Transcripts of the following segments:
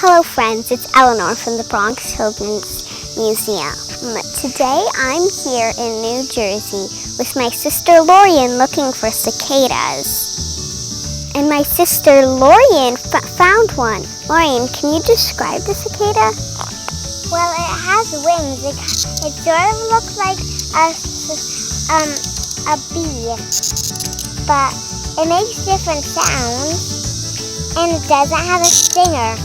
Hello friends, it's Elanor from the Bronx Children's Museum. Today I'm here in New Jersey with my sister Lorian looking for cicadas. And my sister Lorian found one. Lorian, can you describe the cicada? Well, it has wings. It sort of looks like a bee, but it makes different sounds, and it doesn't have a stinger.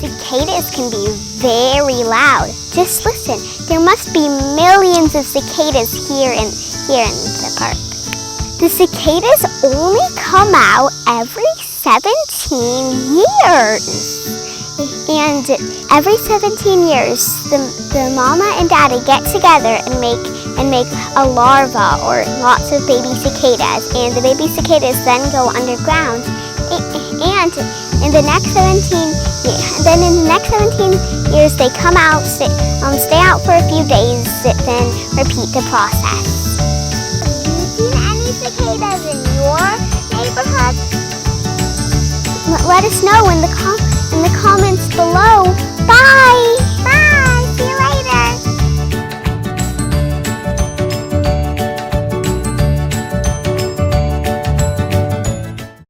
Cicadas can be very loud. Just listen, there must be millions of cicadas here in the park. The cicadas only come out every 17 years. And every 17 years, the mama and daddy get together and make a larva or lots of baby cicadas. And the baby cicadas then go underground. And in the next 17 years, they come out, stay out for a few days, then repeat the process. Have you seen any cicadas in your neighborhood? Let us know in the comments below.